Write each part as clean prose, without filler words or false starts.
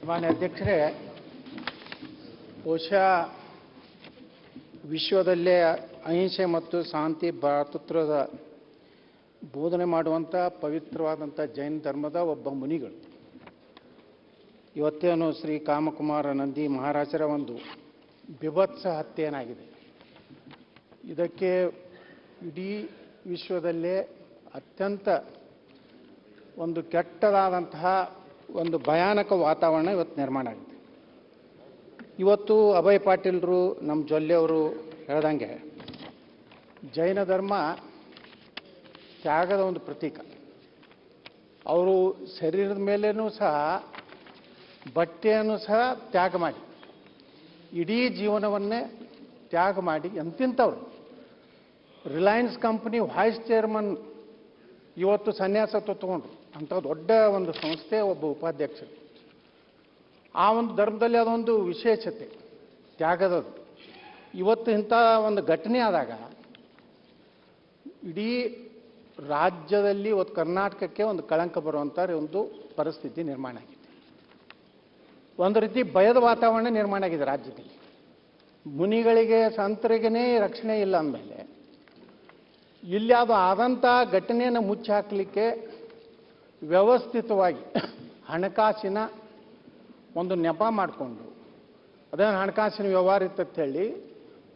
ಮಾನ್ಯ ಅಧ್ಯಕ್ಷರೇ, ಬಹುಶಃ ವಿಶ್ವದಲ್ಲೇ ಅಹಿಂಸೆ ಮತ್ತು ಶಾಂತಿ ಭ್ರಾತೃತ್ವದ ಬೋಧನೆ ಮಾಡುವಂಥ ಪವಿತ್ರವಾದಂಥ ಜೈನ ಧರ್ಮದ ಒಬ್ಬ ಮುನಿಗಳು ಇವತ್ತೇನು ಶ್ರೀ ಕಾಮಕುಮಾರ ನಂದಿ ಮಹಾರಾಜರ ಒಂದು ಬಿಭತ್ಸ ಹತ್ಯೆ ಏನಾಗಿದೆ, ಇದಕ್ಕೆ ಇಡೀ ವಿಶ್ವದಲ್ಲೇ ಅತ್ಯಂತ ಒಂದು ಕೆಟ್ಟದಾದಂತಹ ಒಂದು ಭಯಾನಕ ವಾತಾವರಣ ಇವತ್ತು ನಿರ್ಮಾಣ ಆಗಿದೆ. ಇವತ್ತು ಅಭಯ್ ಪಾಟೀಲ್ರು ನಮ್ಮ ಜೊಲ್ಲೆಯವರು ಹೇಳ್ದಂಗೆ ಜೈನ ಧರ್ಮ ತ್ಯಾಗದ ಒಂದು ಪ್ರತೀಕ. ಅವರು ಶರೀರದ ಮೇಲೇನೂ ಸಹ ಬಟ್ಟೆಯನ್ನು ಸಹ ತ್ಯಾಗ ಮಾಡಿ ಇಡೀ ಜೀವನವನ್ನೇ ತ್ಯಾಗ ಮಾಡಿ ಎಂತಿಂಥವ್ರು ರಿಲಯನ್ಸ್ ಕಂಪನಿ ವೈಸ್ ಚೇರ್ಮನ್ ಇವತ್ತು ಸನ್ಯಾಸತ್ವ ತಗೊಂಡ್ರು. ಅಂಥ ದೊಡ್ಡ ಒಂದು ಸಂಸ್ಥೆ ಒಬ್ಬ ಉಪಾಧ್ಯಕ್ಷರು. ಆ ಒಂದು ಧರ್ಮದಲ್ಲಿ ಅದೊಂದು ವಿಶೇಷತೆ ತ್ಯಾಗದದು. ಇವತ್ತು ಇಂಥ ಒಂದು ಘಟನೆ ಆದಾಗ ಇಡೀ ರಾಜ್ಯದಲ್ಲಿ ಇವತ್ತು ಕರ್ನಾಟಕಕ್ಕೆ ಒಂದು ಕಳಂಕ ಬರುವಂಥ ಒಂದು ಪರಿಸ್ಥಿತಿ ನಿರ್ಮಾಣ ಆಗಿದೆ. ಒಂದು ರೀತಿ ಭಯದ ವಾತಾವರಣ ನಿರ್ಮಾಣ ಆಗಿದೆ ರಾಜ್ಯದಲ್ಲಿ. ಮುನಿಗಳಿಗೆ ಸಂತರಿಗೇ ರಕ್ಷಣೆ ಇಲ್ಲ ಅಂದಮೇಲೆ ಇಲ್ಲಿ ಅದು ಆದಂಥ ಘಟನೆಯನ್ನು ಮುಚ್ಚಿ ಹಾಕಲಿಕ್ಕೆ ವ್ಯವಸ್ಥಿತವಾಗಿ ಹಣಕಾಸಿನ ಒಂದು ನೆಪ ಮಾಡಿಕೊಂಡು ಅದೇನು ಹಣಕಾಸಿನ ವ್ಯವಹಾರ ಇತ್ತಂತ ಹೇಳಿ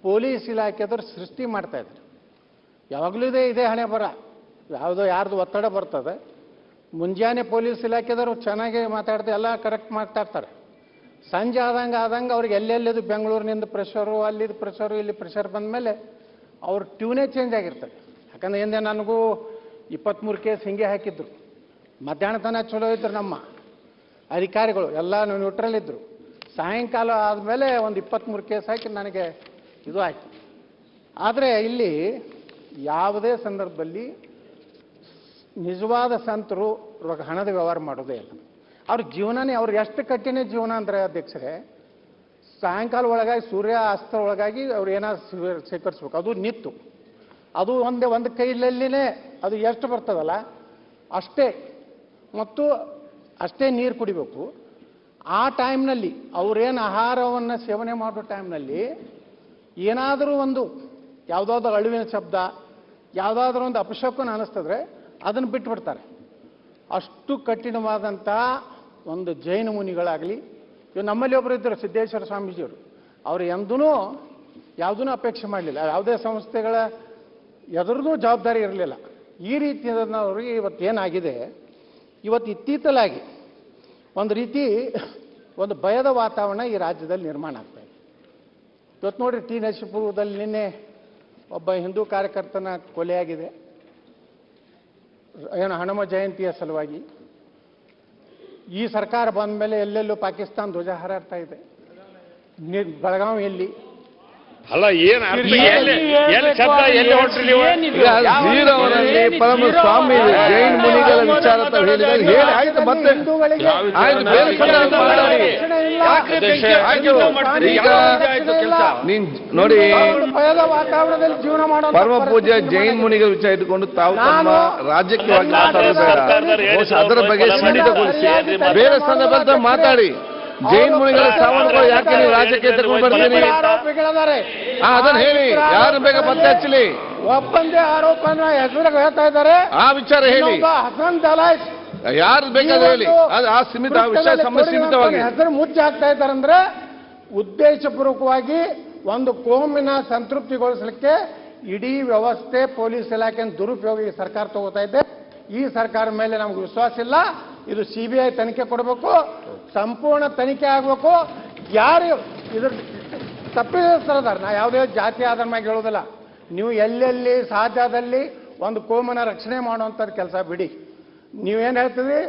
ಪೊಲೀಸ್ ಇಲಾಖೆದವ್ರು ಸೃಷ್ಟಿ ಮಾಡ್ತಾಯಿದ್ರು. ಯಾವಾಗಲೂ ಇದೇ ಹಣೆ ಬರ, ಯಾವುದೋ ಯಾರ್ದು ಒತ್ತಡ ಬರ್ತದೆ. ಮುಂಜಾನೆ ಪೊಲೀಸ್ ಇಲಾಖೆದವರು ಚೆನ್ನಾಗಿ ಮಾತಾಡ್ದೆ ಎಲ್ಲ ಕರೆಕ್ಟ್ ಮಾತಾಡ್ತಾರೆ. ಸಂಜೆ ಆದಂಗೆ ಅವ್ರಿಗೆ ಎಲ್ಲೆಲ್ಲಿದು ಬೆಂಗಳೂರಿನಿಂದ ಪ್ರೆಷರು, ಅಲ್ಲಿದ್ದು ಪ್ರೆಷರು, ಇಲ್ಲಿ ಪ್ರೆಷರ್ ಬಂದ ಮೇಲೆ ಅವ್ರ ಟ್ಯೂನೇ ಚೇಂಜ್ ಆಗಿರ್ತದೆ. ಯಾಕಂದ್ರೆ ಹಿಂದೆ ನನಗೂ 23 ಕೇಸ್ ಹಿಂಗೆ ಹಾಕಿದ್ರು. ಮಧ್ಯಾಹ್ನ ತನಕ ಚಲೋ ಇದ್ರು ನಮ್ಮ ಅಧಿಕಾರಿಗಳು, ಎಲ್ಲ ನ್ಯೂಟ್ರಲ್. ಸಾಯಂಕಾಲ ಆದಮೇಲೆ ಒಂದು 23 ಕೇಸ್ ಹಾಕಿ ನನಗೆ ಇದು ಆಯಿತು. ಆದರೆ ಇಲ್ಲಿ ಯಾವುದೇ ಸಂದರ್ಭದಲ್ಲಿ ನಿಜವಾದ ಸಂತರು ಇವಾಗ ಹಣದ ವ್ಯವಹಾರ ಮಾಡೋದೇ ಇಲ್ಲ. ಅವ್ರ ಜೀವನನೇ ಅವ್ರಿಗೆ ಎಷ್ಟು ಕಠಿಣ ಜೀವನ ಅಂದರೆ ಅಧ್ಯಕ್ಷರೇ, ಸಾಯಂಕಾಲ ಒಳಗಾಗಿ ಸೂರ್ಯ ಅಸ್ತ ಒಳಗಾಗಿ ಅವ್ರು ಏನಾದ್ರು ಶೇಖರಿಸ್ಬೇಕು, ಅದು ನಿತ್ತು. ಅದು ಒಂದು ಕೈಲಲ್ಲಿನೇ ಅದು ಎಷ್ಟು ಬರ್ತದಲ್ಲ ಅಷ್ಟೇ, ಮತ್ತು ಅಷ್ಟೇ ನೀರು ಕುಡಿಬೇಕು. ಆ ಟೈಮ್ನಲ್ಲಿ ಅವರೇನು ಆಹಾರವನ್ನು ಸೇವನೆ ಮಾಡೋ ಟೈಮ್ನಲ್ಲಿ ಏನಾದರೂ ಒಂದು ಯಾವುದಾದ್ರೂ ಅಳುವಿನ ಶಬ್ದ, ಯಾವುದಾದ್ರೂ ಒಂದು ಅಪಶಕುನ ಅನ್ನಿಸ್ತದ್ರೆ ಅದನ್ನು ಬಿಟ್ಟುಬಿಡ್ತಾರೆ. ಅಷ್ಟು ಕಠಿಣವಾದಂಥ ಒಂದು ಜೈನ ಮುನಿಗಳಾಗಲಿ, ಇವು ನಮ್ಮಲ್ಲಿ ಒಬ್ಬರು ಇದ್ದರು ಸಿದ್ದೇಶ್ವರ ಸ್ವಾಮೀಜಿಯವರು. ಅವರು ಎಂದೂ ಯಾವುದೂ ಅಪೇಕ್ಷೆ ಮಾಡಲಿಲ್ಲ, ಯಾವುದೇ ಸಂಸ್ಥೆಗಳ ಎದುರಿಗೂ ಜವಾಬ್ದಾರಿ ಇರಲಿಲ್ಲ. ಈ ರೀತಿಯವ್ರಿಗೆ ಇವತ್ತೇನಾಗಿದೆ, ಇವತ್ತು ಇತ್ತೀತಲಾಗಿ ಒಂದು ರೀತಿ ಒಂದು ಭಯದ ವಾತಾವರಣ ಈ ರಾಜ್ಯದಲ್ಲಿ ನಿರ್ಮಾಣ ಆಗ್ತಾ ಇದೆ. ಇವತ್ತು ನೋಡ್ರಿ, ಟಿ ನರಸೀಪುರದಲ್ಲಿ ನಿನ್ನೆ ಒಬ್ಬ ಹಿಂದೂ ಕಾರ್ಯಕರ್ತನ ಕೊಲೆಯಾಗಿದೆ, ಏನು ಹನುಮ ಜಯಂತಿಯ ಸಲುವಾಗಿ. ಈ ಸರ್ಕಾರ ಬಂದ ಮೇಲೆ ಎಲ್ಲೆಲ್ಲೂ ಪಾಕಿಸ್ತಾನ ಧ್ವಜ ಹಾರಾಡ್ತಾ ಇದೆ. ಬೆಳಗಾವಿಯಲ್ಲಿ ಅಲ್ಲ, ಏನ್ ಶಬ್ದ ಎಲ್ಲಿ ಹೊಂಟ್ರಿ ನೀವು? ಶ್ರೀರಾಮನಲ್ಲಿ ಪರಮ ಸ್ವಾಮಿ ಜೈನ ಮುನಿಗಳ ವಿಚಾರ ಹೇಳಿ ಆಯ್ತು. ಮತ್ತೆ ನೀನ್ ನೋಡಿ, ವಾತಾವರಣದಲ್ಲಿ ಜೀವನ ಮಾಡೋ ಪರಮ ಪೂಜ್ಯ ಜೈನ ಮುನಿಗಳ ವಿಚಾರ ಇಟ್ಟುಕೊಂಡು ತಾವು ತಮ್ಮ ರಾಜಕೀಯವಾಗಿ ಮಾತಾಡಬೇಡ. ಅದರ ಬಗ್ಗೆ ಸೀಮಿತಗೊಳಿಸಿ ಬೇರೆ ಸಂದರ್ಭದಲ್ಲಿ ಮಾತಾಡಿ. ಜೈನ್ ಮುನಿಗಳ ಸಾವನ್ನು ಯಾಕೆ ನೀವು ರಾಜ್ಯಕ್ಕೆ ತಗೊಂಡು ಬರ್ತೀನಿ? ಅದನ್ನ ಹೇಳಿ, ಯಾರು ಬೇಗ ಪತ್ತೆ ಹಚ್ಚಲಿ. ಒಪ್ಪಂದೆ ಆರೋಪನ ಹೆಸರು ಹೇಳ್ತಾ ಇದ್ದಾರೆ, ಆ ವಿಚಾರ ಹೇಳಿ. ಹಸನ್ ದಲಾಯ್ಸ್ ಯಾರು ಬೇಕಾದ್ರೆ ಹೇಳಿ. ಅದು ಆ ಸೀಮಿತ ವಿಷಯ ಸೀಮಿತವಾಗಿ ಹೆಸರು ಮುಚ್ಚಿ ಹಾಕ್ತಾ ಇದ್ದಾರೆ. ಅಂದ್ರೆ ಉದ್ದೇಶಪೂರ್ವಕವಾಗಿ ಒಂದು ಕೋಮಿನ ಸಂತೃಪ್ತಿಗೊಳಿಸಲಿಕ್ಕೆ ಇಡೀ ವ್ಯವಸ್ಥೆ ಪೊಲೀಸ್ ಇಲಾಖೆಯನ್ನು ದುರುಪಯೋಗ ಈ ಸರ್ಕಾರ ತಗೋತಾ ಇದೆ. ಈ ಸರ್ಕಾರ ಮೇಲೆ ನಮ್ಗೆ ವಿಶ್ವಾಸ ಇಲ್ಲ. ಇದು CBI ತನಿಖೆ ಕೊಡಬೇಕು, ಸಂಪೂರ್ಣ ತನಿಖೆ ಆಗಬೇಕು. ಯಾರು ಇದ್ರ ತಪ್ಪಿತಸ್ಥರದಾರ, ನಾ ಯಾವುದೇ ಜಾತಿ ಆಧಾರ ಮ್ಯಾಗ ಹೇಳೋದಿಲ್ಲ. ನೀವು ಎಲ್ಲೆಲ್ಲಿ ಸಾಧ್ಯದಲ್ಲಿ ಒಂದು ಕೋಮನ ರಕ್ಷಣೆ ಮಾಡುವಂಥದ್ದು ಕೆಲಸ ಬಿಡಿ. ನೀವೇನು ಹೇಳ್ತೀವಿ,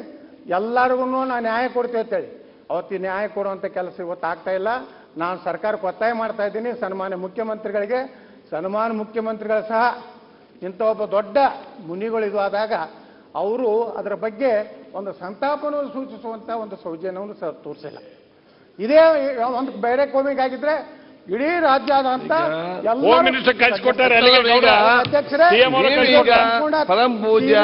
ಎಲ್ಲರಿಗೂ ನಾನು ನ್ಯಾಯ ಕೊಡ್ತೀವಿ ಅಂತೇಳಿ. ಅವತ್ತು ನ್ಯಾಯ ಕೊಡುವಂಥ ಕೆಲಸ ಇವತ್ತು ಆಗ್ತಾ ಇಲ್ಲ. ನಾನು ಸರ್ಕಾರಕ್ಕೆ ಒತ್ತಾಯ ಮಾಡ್ತಾ ಇದ್ದೀನಿ, ಸನ್ಮಾನ್ಯ ಮುಖ್ಯಮಂತ್ರಿಗಳಿಗೆ. ಸನ್ಮಾನ್ಯ ಮುಖ್ಯಮಂತ್ರಿಗಳು ಸಹ ಇಂಥ ಒಬ್ಬ ದೊಡ್ಡ ಮುನಿಗಳು ಇದು ಆದಾಗ ಅವರು ಅದರ ಬಗ್ಗೆ ಒಂದು ಸಂತಾಪವನ್ನು ಸೂಚಿಸುವಂಥ ಒಂದು ಸೌಜನ್ಯವನ್ನು ಸಹ ತೋರಿಸಿಲ್ಲ. ಇದೇ ಒಂದು ಬೇರೆ ಕೋಮಿಗಾಗಿದ್ದರೆ ಇಡೀ ರಾಜ್ಯಾದ್ಯಂತ ಹೋಮ್ ಮಿನಿಸ್ಟರ್ ಕಳ್ಸಿಕೊಟ್ಟಾರೆ ಅಲ್ಲಿಗೆ ಗೌಡ. ಅಧ್ಯಕ್ಷರೇ, CM ಅವರು ಈಗ ಪರಂ ಪೂಜ್ಯ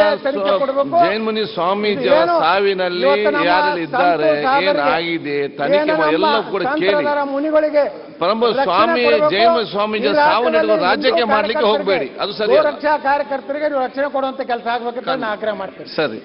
ಜೈನ್ ಮುನಿ ಸ್ವಾಮೀಜಿ ಅವರ ಸಾವಿನಲ್ಲಿ ಯಾರೆಲ್ಲ ಇದ್ದಾರೆ, ಏನಾಗಿದೆ, ತನಿಖೆ ಎಲ್ಲ ಕೂಡ ಕೇಳಿ. ಮುನಿಗಳಿಗೆ ಪರಮ ಸ್ವಾಮಿ ಜೈನ ಸ್ವಾಮೀಜಿ ಸಾವು ನಡೆದು ರಾಜ್ಯಕ್ಕೆ ಮಾಡ್ಲಿಕ್ಕೆ ಹೋಗಬೇಡಿ, ಅದು ಸರಿ. ರಕ್ಷಾ ಕಾರ್ಯಕರ್ತರಿಗೆ ನೀವು ರಕ್ಷಣೆ ಕೊಡುವಂತ ಕೆಲಸ ಆಗ್ಬೇಕಂತ ನಾನು ಆಗ್ರಹ ಮಾಡ್ತೀನಿ. ಸರಿ.